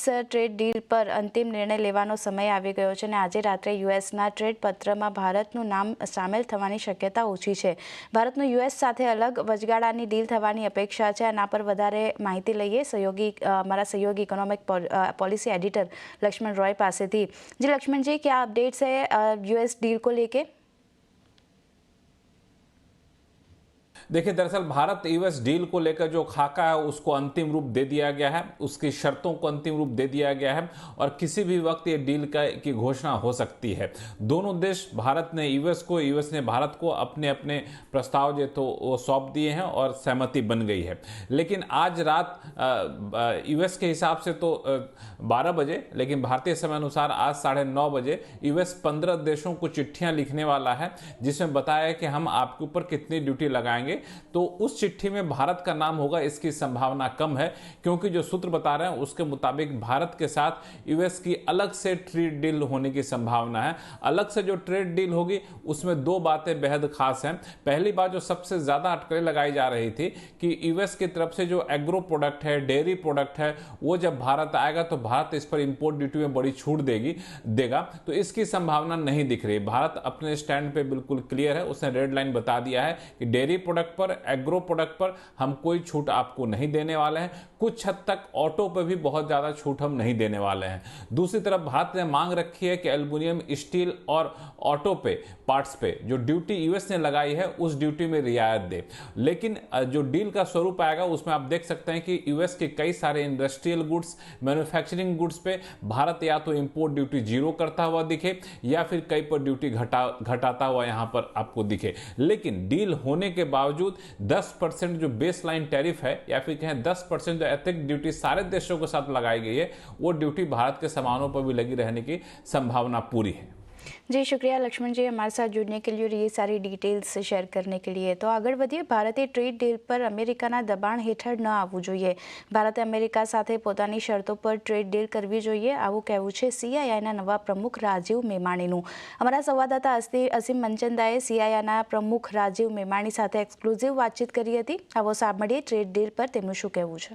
Trade deal પર અંતિમ નિર્ણય લેવાનો સમય આવી ગયો છે અને આજે રાત્રે યુએસના ટ્રેડ પત્રમાં ભારતનું નામ સામેલ થવાની શક્યતા ઓછી છે. ભારતનું યુએસ સાથે અલગ વચગાળાની ડીલ થવાની અપેક્ષા છે. આના પર વધારે માહિતી લઈએ हमारा सहयोगी economic policy editor Lakshman Roy पासेथी. जी लक्ष्मण जी, क्या अपडेट्स है यूएस डील को लेके? देखिए, दरअसल भारत यूएस डील को लेकर जो खाका है उसको अंतिम रूप दे दिया गया है, उसकी शर्तों को अंतिम रूप दे दिया गया है और किसी भी वक्त ये डील की घोषणा हो सकती है. दोनों देश, भारत ने यूएस को, यूएस ने भारत को अपने अपने प्रस्ताव जो तो वो सौंप दिए हैं और सहमति बन गई है. लेकिन आज रात यूएस के हिसाब से तो 12 बजे, लेकिन भारतीय समय अनुसार आज 9:30 बजे यूएस 15 देशों को चिट्ठियां लिखने वाला है जिसमें बताया कि हम आपके ऊपर कितनी ड्यूटी लगाएंगे. तो उस चिट्ठी में भारत का नाम होगा, इसकी संभावना कम है क्योंकि जो सूत्र बता रहे हैं उसके मुताबिक भारत के साथ यूएस की अलग से ट्रेड डील होने की संभावना है. अलग से जो ट्रेड डील होगी उसमें दो बातें बेहद खास हैं. पहली बात, जो सबसे ज्यादा अटकलें लगाई जा रही थी कि यूएस की तरफ से जो एग्रो प्रोडक्ट है, डेयरी प्रोडक्ट है, वो जब भारत आएगा तो भारत इस पर इंपोर्ट ड्यूटी में बड़ी छूट देगा. तो इसकी संभावना नहीं दिख रही. भारत अपने स्टैंड पे बिल्कुल क्लियर है. उसने रेड लाइन बता दिया है कि डेयरी प्रोडक्ट पर, एग्रो प्रोडक्ट पर हम कोई छूट आपको नहीं देने वाले हैं. कुछ हद तक ऑटो पर भी बहुत ज्यादा छूट हम नहीं देने वाले हैं. दूसरी तरफ भारत ने मांग रखी है कि एल्युमिनियम, स्टील और ऑटो पे पार्ट्स पे जो ड्यूटी यूएस ने लगाई है उस ड्यूटी में रियायत दे. लेकिन जो डील का स्वरूप आएगा उसमें आप देख सकते हैं कि यूएस के कई सारे इंडस्ट्रियल गुड्स, मैन्युफैक्चरिंग गुड्स पे भारत या तो इंपोर्ट ड्यूटी जीरो करता हुआ दिखे या फिर कई पर ड्यूटी घटाता हुआ यहां पर आपको दिखे. लेकिन डील होने के बावजूद 10% जो बेस लाइन टैरिफ है या फिर कहें 10% जो एथिक ड्यूटी सारे देशों के साथ लगाई गई है वो ड्यूटी भारत के सामानों पर भी लगी रहने की संभावना पूरी है. जी शुक्रिया लक्ष्मण जी, हमारे साथ जुड़ने के लिए और ये सारी डिटेल्स शेयर करने के लिए. तो આગળ વધીએ. ભારતે ટ્રેડ ડીલ પર અમેરિકાના દબાણ હેઠળ ન આવવું જોઈએ. ભારતે અમેરિકા સાથે પોતાની શરતો પર ટ્રેડ ડીલ કરવી જોઈએ, આવું કહેવું છે સીઆઈઆઈના નવા પ્રમુખ રાજીવ મેમાણીનું. અમારા સંવાદદાતા અસીમ મંચંદાએ સીઆઈઆઈના પ્રમુખ રાજીવ મેમાણી સાથે એક્સક્લુઝિવ વાતચીત કરી હતી. આવો સાંભળીએ ટ્રેડ ડીલ પર તેમનું શું કહેવું છે.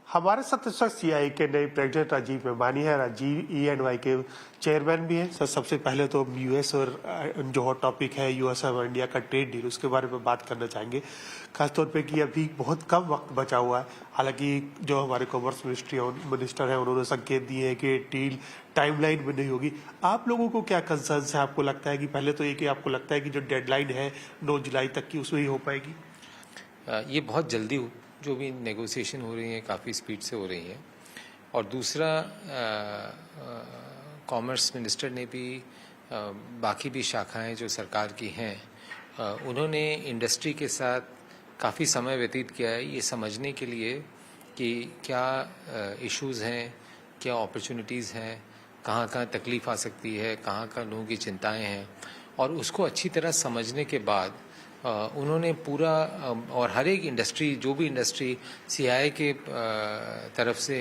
हमारे साथ इस वक्त सीआई के नए प्रेसिडेंट राजीव मेमानी है. राजीव EY के चेयरमैन भी हैं. सर, सबसे पहले तो यूएस और जो हॉट टॉपिक है यूएस और इंडिया का ट्रेड डील, उसके बारे में बात करना चाहेंगे. खासतौर पे कि अभी बहुत कम वक्त बचा हुआ है. हालांकि जो हमारे कॉमर्स मिनिस्टर हैं उन्होंने संकेत दिए हैं कि डील टाइमलाइन में नहीं होगी. आप लोगों को क्या कंसर्न है? आपको लगता है कि पहले तो ये कि आपको लगता है कि जो डेडलाइन है 9 जुलाई तक की उसमें ही हो पाएगी? ये बहुत जल्दी जो भी नेगोशिएशन हो रही है काफ़ी स्पीड से हो रही है. और दूसरा, कॉमर्स मिनिस्टर ने भी बाकी भी शाखाएं जो सरकार की हैं उन्होंने इंडस्ट्री के साथ काफ़ी समय व्यतीत किया है ये समझने के लिए कि क्या इश्यूज़ हैं, क्या अपॉर्चुनिटीज़ हैं, कहाँ कहाँ तकलीफ़ आ सकती है, कहाँ कहाँ लोगों की चिंताएं हैं. और उसको अच्छी तरह समझने के बाद उन्होंने पूरा, और हर एक इंडस्ट्री, जो भी इंडस्ट्री सीआई के तरफ से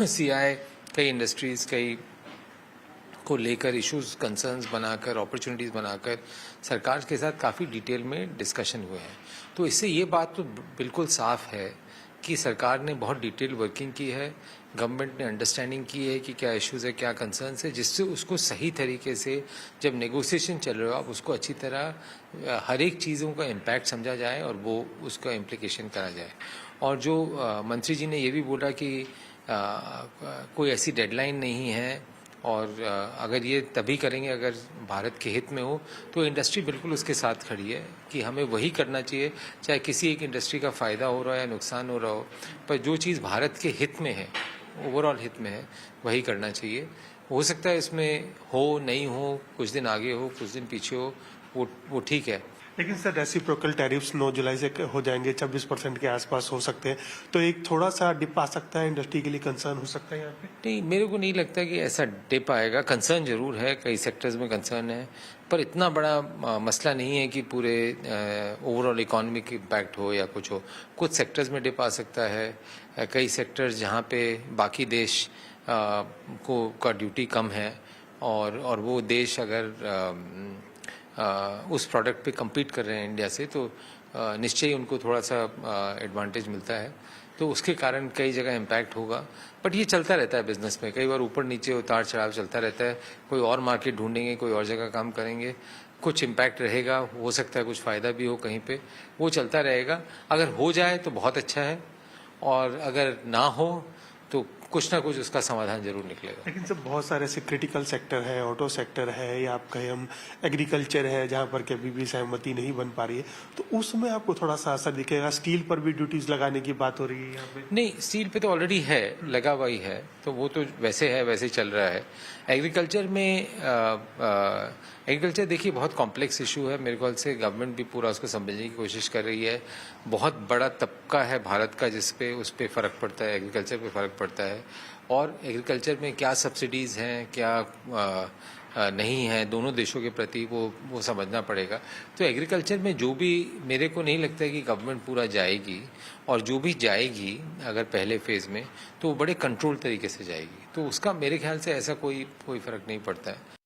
सीआई कई इंडस्ट्रीज़ कई को लेकर इश्यूज, कंसर्न्स बनाकर, अपॉर्चुनिटीज़ बनाकर सरकार के साथ काफ़ी डिटेल में डिस्कशन हुए हैं. तो इससे ये बात तो बिल्कुल साफ है कि सरकार ने बहुत डिटेल वर्किंग की है, गवर्नमेंट ने अंडरस्टैंडिंग की है कि क्या इश्यूज़ है, क्या कंसर्न्स है, जिससे उसको सही तरीके से जब नेगोशिएशन चल रहा हो आप उसको अच्छी तरह हर एक चीज़ों का इम्पैक्ट समझा जाए और वो उसका इम्प्लीकेशन करा जाए. और जो मंत्री जी ने ये भी बोला कि कोई ऐसी डेडलाइन नहीं है और अगर ये तभी करेंगे अगर भारत के हित में हो, तो इंडस्ट्री बिल्कुल उसके साथ खड़ी है कि हमें वही करना चाहिए, चाहे किसी एक इंडस्ट्री का फ़ायदा हो रहा है या नुकसान हो रहा हो, पर जो चीज़ भारत के हित में है, ओवरऑल हित में है, वही करना चाहिए. हो सकता है इसमें हो, नहीं हो, कुछ दिन आगे हो, कुछ दिन पीछे हो, वो ठीक है. लेकिन सर, रेसिप्रोकल टैरिफ्स 9 जुलाई से हो जाएंगे, 26% के आसपास हो सकते हैं, तो एक थोड़ा सा डिप आ सकता है, इंडस्ट्री के लिए कंसर्न हो सकता है यहाँ पे? नहीं, मेरे को नहीं लगता कि ऐसा डिप आएगा. कंसर्न जरूर है, कई सेक्टर्स में कंसर्न है, पर इतना बड़ा मसला नहीं है कि पूरे ओवरऑल इकोनॉमिक इम्पैक्ट हो या कुछ हो. कुछ सेक्टर्स में डिप आ सकता है. कई सेक्टर्स जहाँ पे बाकी देश का ड्यूटी कम है और वो देश अगर उस प्रोडक्ट पे compete कर रहे हैं इंडिया से, तो निश्चय ही उनको थोड़ा सा एडवांटेज मिलता है. तो उसके कारण कई जगह इम्पैक्ट होगा। बट ये चलता रहता है बिजनेस में, कई बार ऊपर नीचे उतार चढ़ाव चलता रहता है। कोई और मार्केट ढूंढेंगे, कोई और जगह काम करेंगे, कुछ इम्पैक्ट रहेगा, हो सकता है कुछ फ़ायदा भी हो कहीं पे, वो चलता रहेगा। अगर हो जाए तो बहुत अच्छा है, और अगर ना हो तो कुछ ना कुछ उसका समाधान जरूर निकलेगा। लेकिन सर बहुत सारे ऐसे क्रिटिकल सेक्टर है, ऑटो सेक्टर है, या आप कहें हम एग्रीकल्चर है, जहाँ पर के अभी भी सहमति नहीं बन पा रही है, तो उसमें आपको थोड़ा सा असर दिखेगा। स्टील पर भी ड्यूटीज लगाने की बात हो रही है यहाँ पे। नहीं, स्टील पे तो ऑलरेडी है, लगा हुआ ही है, तो वो तो वैसे है, वैसे ही चल रहा है। एग्रीकल्चर में एग्रीकल्चर देखिए बहुत कॉम्प्लेक्स इशू है। मेरे ख्याल से गवर्नमेंट भी पूरा उसको समझने की कोशिश कर रही है। बहुत बड़ा तबका है भारत का जिस पे उस पे फ़र्क पड़ता है, एग्रीकल्चर पे फ़र्क पड़ता है। और एग्रीकल्चर में क्या सब्सिडीज़ हैं, क्या नहीं है, दोनों देशों के प्रति वो समझना पड़ेगा। तो एग्रीकल्चर में जो भी, मेरे को नहीं लगता है कि गवर्नमेंट पूरा जाएगी, और जो भी जाएगी अगर पहले फेज़ में, तो वो बड़े कंट्रोल तरीके से जाएगी। तो उसका मेरे ख्याल से ऐसा कोई फ़र्क नहीं पड़ता है।